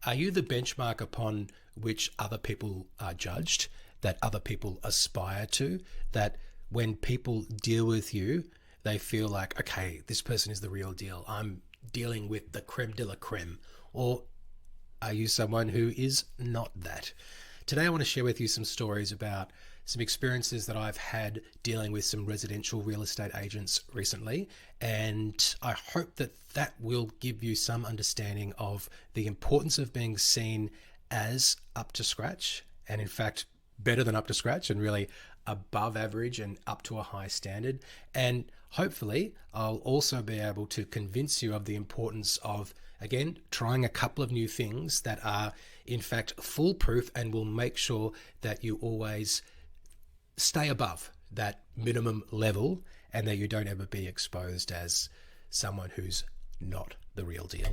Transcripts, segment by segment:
Are you the benchmark upon which other people are judged, that other people aspire to, that when people deal with you, they feel like, okay, this person is the real deal. I'm dealing with the creme de la creme. Or are you someone who is not that? Today, I want to share with you some stories about some experiences that I've had dealing with some residential real estate agents recently. And I hope that that will give you some understanding of the importance of being seen as up to scratch, and in fact, better than up to scratch, and really above average and up to a high standard. And hopefully I'll also be able to convince you of the importance of, again, trying a couple of new things that are in fact foolproof and will make sure that you always stay above that minimum level and that you don't ever be exposed as someone who's not the real deal.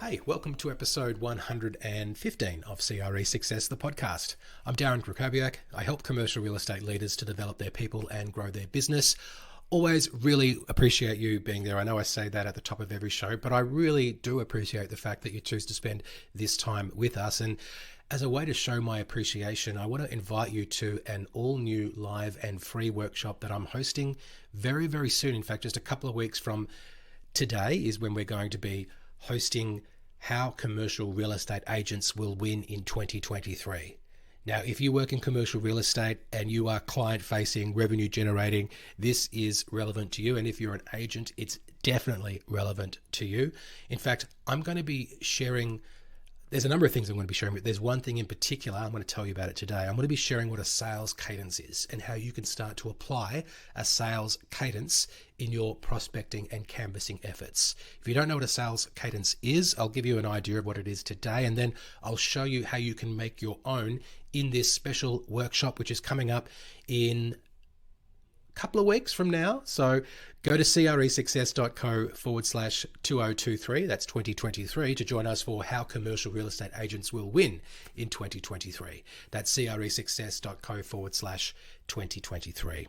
Hey, welcome to episode 115 of CRE Success, the podcast. I'm Darren Krakowiak. I help commercial real estate leaders to develop their people and grow their business. Always really appreciate you being there. I know I say that at the top of every show, but I really do appreciate the fact that you choose to spend this time with us. And as a way to show my appreciation, I want to invite you to an all-new live and free workshop that I'm hosting very, very soon. In fact, just a couple of weeks from today is when we're going to be hosting How Commercial Real Estate Agents Will Win in 2023. Now, if you work in commercial real estate and you are client-facing, revenue generating, this is relevant to you. And if you're an agent, it's definitely relevant to you. In fact, I'm going to be sharing, there's a number of things I'm going to be sharing, but there's one thing in particular I'm going to tell you about it today. I'm going to be sharing what a sales cadence is and how you can start to apply a sales cadence in your prospecting and canvassing efforts. If you don't know what a sales cadence is, I'll give you an idea of what it is today, and then I'll show you how you can make your own in this special workshop, which is coming up in a couple of weeks from now. So go to cresuccess.co/2023, that's 2023, to join us for How Commercial Real Estate Agents Will Win in 2023. That's cresuccess.co/2023.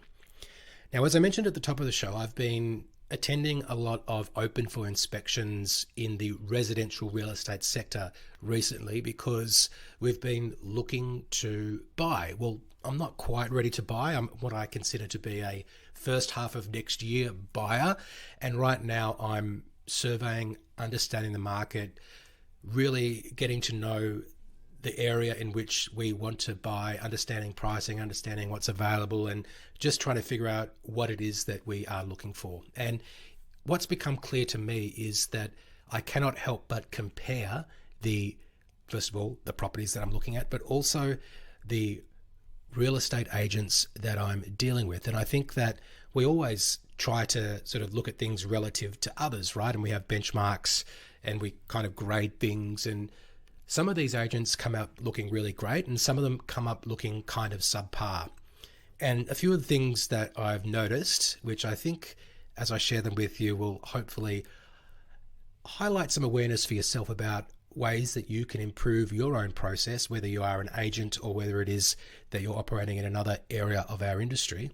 Now, as I mentioned at the top of the show, I've been attending a lot of open for inspections in the residential real estate sector recently because we've been looking to buy. Well, I'm not quite ready to buy. I'm what I consider to be a first half of next year buyer. And right now I'm surveying, understanding the market, really getting to know the area in which we want to buy, understanding pricing, understanding what's available, and just trying to figure out what it is that we are looking for. And what's become clear to me is that I cannot help but compare first of all, the properties that I'm looking at, but also the real estate agents that I'm dealing with. And I think that we always try to sort of look at things relative to others, right? And we have benchmarks and we kind of grade things, and some of these agents come out looking really great and some of them come up looking kind of subpar. And a few of the things that I've noticed, which I think as I share them with you will hopefully highlight some awareness for yourself about ways that you can improve your own process, whether you are an agent or whether it is that you're operating in another area of our industry.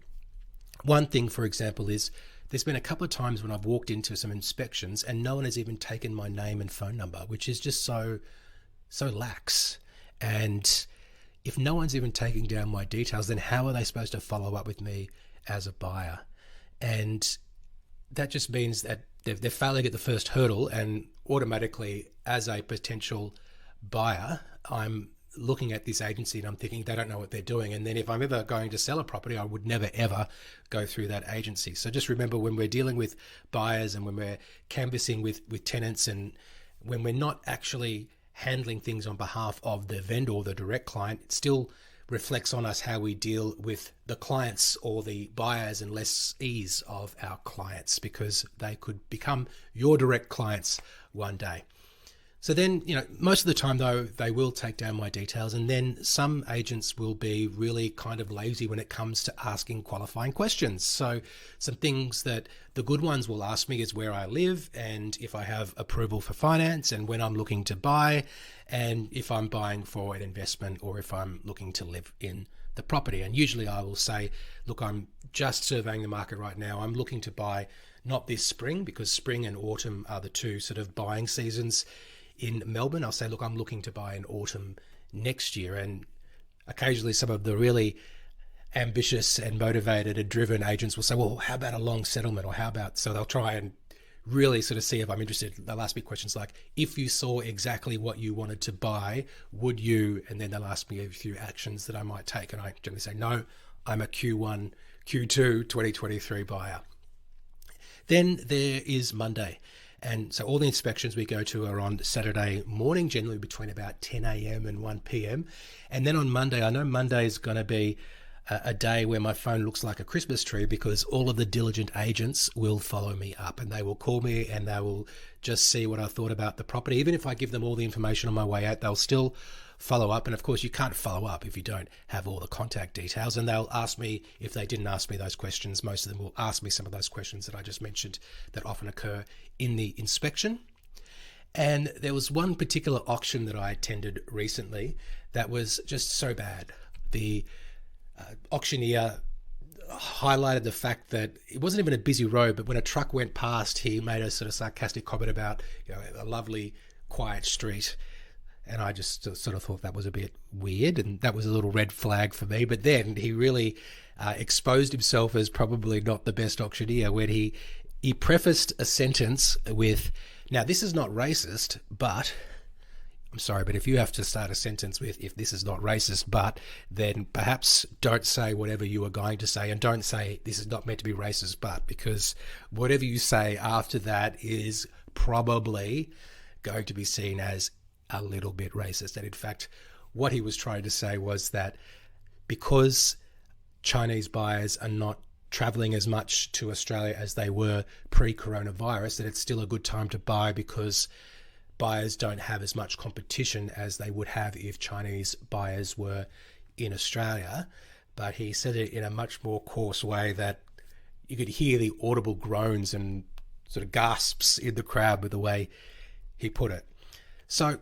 One thing, for example, is there's been a couple of times when I've walked into some inspections and no one has even taken my name and phone number, which is just so lax. And if no one's even taking down my details, then how are they supposed to follow up with me as a buyer? And that just means that they're failing at the first hurdle, and automatically as a potential buyer, I'm looking at this agency and I'm thinking they don't know what they're doing. And then if I'm ever going to sell a property, I would never ever go through that agency. So just remember, when we're dealing with buyers and when we're canvassing with tenants, and when we're not actually handling things on behalf of the vendor or the direct client, it still reflects on us how we deal with the clients or the buyers and lessees of our clients, because they could become your direct clients one day. So then, most of the time though, they will take down my details, and then some agents will be really kind of lazy when it comes to asking qualifying questions. So some things that the good ones will ask me is where I live, and if I have approval for finance, and when I'm looking to buy, and if I'm buying for an investment or if I'm looking to live in the property. And usually I will say, look, I'm just surveying the market right now. I'm looking to buy not this spring, because spring and autumn are the two sort of buying seasons in Melbourne. I'll say, look, I'm looking to buy in autumn next year. And occasionally some of the really ambitious and motivated and driven agents will say, well, how about a long settlement? Or how about, so they'll try and really sort of see if I'm interested. They'll ask me questions like, if you saw exactly what you wanted to buy, would you? And then they'll ask me a few actions that I might take. And I generally say, no, I'm a Q1, Q2 2023 buyer. Then there is Monday. And so all the inspections we go to are on Saturday morning, generally between about 10 a.m. and 1 p.m. And then on Monday, I know Monday is going to be a day where my phone looks like a Christmas tree, because all of the diligent agents will follow me up, and they will call me and they will just see what I thought about the property. Even if I give them all the information on my way out, they'll still follow up. And of course, you can't follow up if you don't have all the contact details. And they'll ask me, if they didn't ask me those questions, most of them will ask me some of those questions that I just mentioned that often occur in the inspection. And there was one particular auction that I attended recently that was just so bad. The auctioneer highlighted the fact that it wasn't even a busy road, but when a truck went past, he made a sort of sarcastic comment about a lovely quiet street. And I just sort of thought that was a bit weird, and that was a little red flag for me. But then he really exposed himself as probably not the best auctioneer when he prefaced a sentence with, now this is not racist, but I'm sorry, but if you have to start a sentence with, if this is not racist, but, then perhaps don't say whatever you are going to say, and don't say this is not meant to be racist, but, because whatever you say after that is probably going to be seen as a little bit racist. And in fact, what he was trying to say was that because Chinese buyers are not traveling as much to Australia as they were pre-coronavirus, that it's still a good time to buy, because buyers don't have as much competition as they would have if Chinese buyers were in Australia. But he said it in a much more coarse way that you could hear the audible groans and sort of gasps in the crowd with the way he put it. So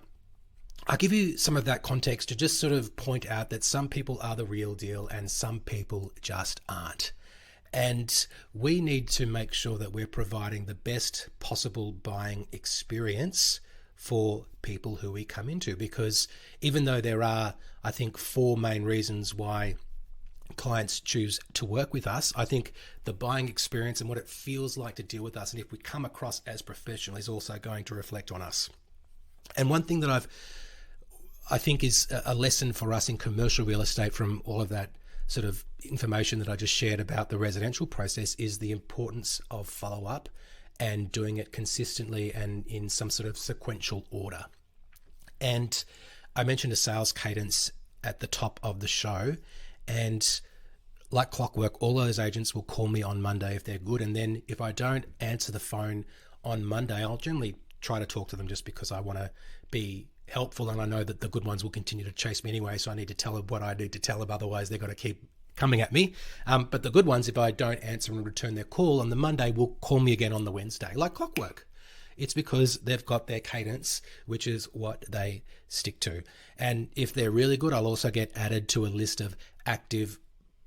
I'll give you some of that context to just sort of point out that some people are the real deal and some people just aren't. And we need to make sure that we're providing the best possible buying experience for people who we come into, because even though there are, I think, 4 main reasons why clients choose to work with us, I think the buying experience and what it feels like to deal with us, and if we come across as professional, is also going to reflect on us. And one thing that I think is a lesson for us in commercial real estate from all of that sort of information that I just shared about the residential process is the importance of follow-up and doing it consistently and in some sort of sequential order. And I mentioned a sales cadence at the top of the show, and like clockwork, all those agents will call me on Monday if they're good. And then if I don't answer the phone on Monday, I'll generally try to talk to them just because I want to be helpful, and I know that the good ones will continue to chase me anyway, so I need to tell them what I need to tell them, otherwise they're going to keep coming at me. But the good ones, if I don't answer and return their call on the Monday, will call me again on the Wednesday, like clockwork. It's because they've got their cadence, which is what they stick to. And if they're really good, I'll also get added to a list of active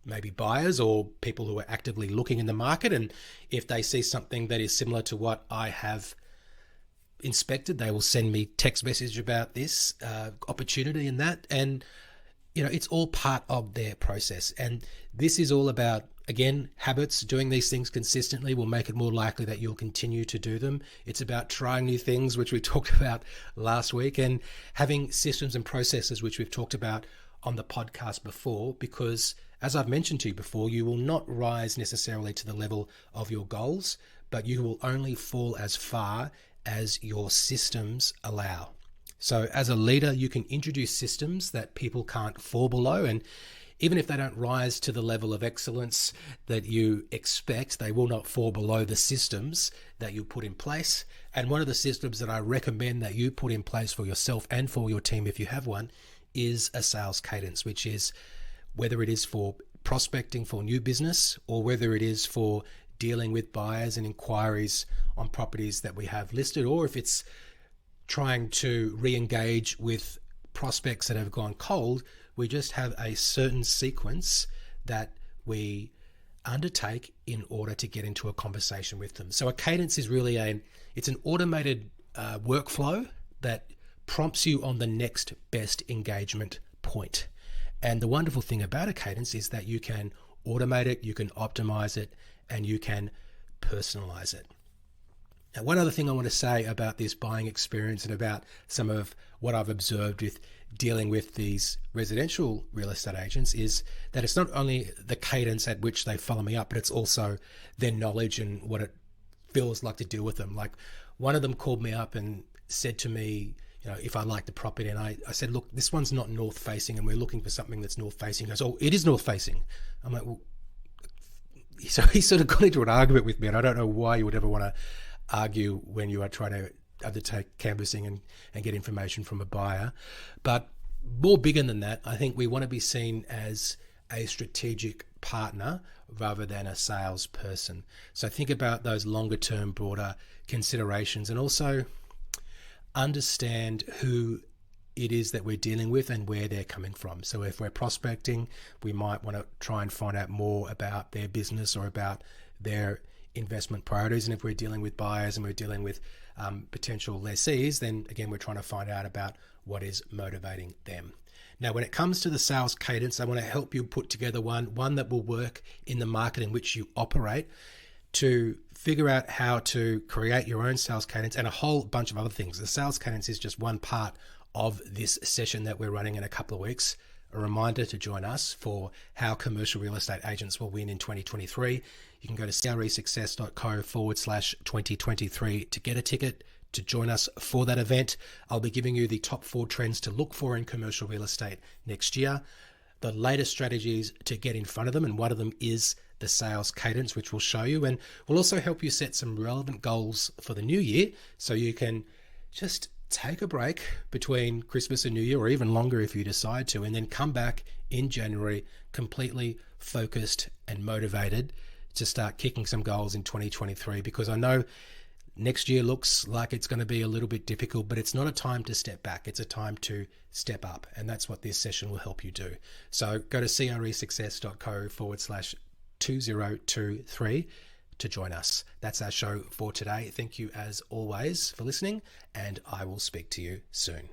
maybe buyers or people who are actively looking in the market. And if they see something that is similar to what I have inspected, they will send me text message about this opportunity and that. And it's all part of their process. And this is all about, again, habits. Doing these things consistently will make it more likely that you'll continue to do them. It's about trying new things, which we talked about last week, and having systems and processes, which we've talked about on the podcast before, because as I've mentioned to you before, you will not rise necessarily to the level of your goals, but you will only fall as far as your systems allow. So as a leader, you can introduce systems that people can't fall below. And even if they don't rise to the level of excellence that you expect, they will not fall below the systems that you put in place. And one of the systems that I recommend that you put in place for yourself and for your team, if you have one, is a sales cadence, which is whether it is for prospecting for new business or whether it is for dealing with buyers and inquiries on properties that we have listed, or if it's trying to re-engage with prospects that have gone cold. We just have a certain sequence that we undertake in order to get into a conversation with them. So a cadence is really it's an automated workflow that prompts you on the next best engagement point. And the wonderful thing about a cadence is that you can automate it, you can optimize it, and you can personalize it. Now, one other thing I want to say about this buying experience and about some of what I've observed with dealing with these residential real estate agents is that it's not only the cadence at which they follow me up, but it's also their knowledge and what it feels like to deal with them. Like, one of them called me up and said to me, if I like the property, and I said, look, this one's not north facing and we're looking for something that's north facing. He goes, oh, it is north facing. I'm like, well, so he sort of got into an argument with me, and I don't know why you would ever want to argue when you are trying to undertake canvassing and get information from a buyer. But more bigger than that, I think we want to be seen as a strategic partner rather than a salesperson. So think about those longer term, broader considerations, and also understand who it is that we're dealing with and where they're coming from. So if we're prospecting, we might want to try and find out more about their business or about their investment priorities. And if we're dealing with buyers and we're dealing with potential lessees, then again, we're trying to find out about what is motivating them. Now, when it comes to the sales cadence, I want to help you put together one that will work in the market in which you operate, to figure out how to create your own sales cadence and a whole bunch of other things. The sales cadence is just one part of this session that we're running in a couple of weeks. A reminder to join us for how commercial real estate agents will win in 2023. You can go to cresuccess.co/2023 to get a ticket to join us for that event. I'll be giving you the top 4 trends to look for in commercial real estate next year, the latest strategies to get in front of them, and one of them is the sales cadence, which we'll show you, and we'll also help you set some relevant goals for the new year so you can just take a break between Christmas and New Year, or even longer if you decide to, and then come back in January completely focused and motivated to start kicking some goals in 2023, because I know next year looks like it's going to be a little bit difficult, but it's not a time to step back. It's a time to step up. And that's what this session will help you do. So go to cresuccess.co/2023 to join us. That's our show for today. Thank you as always for listening, and I will speak to you soon.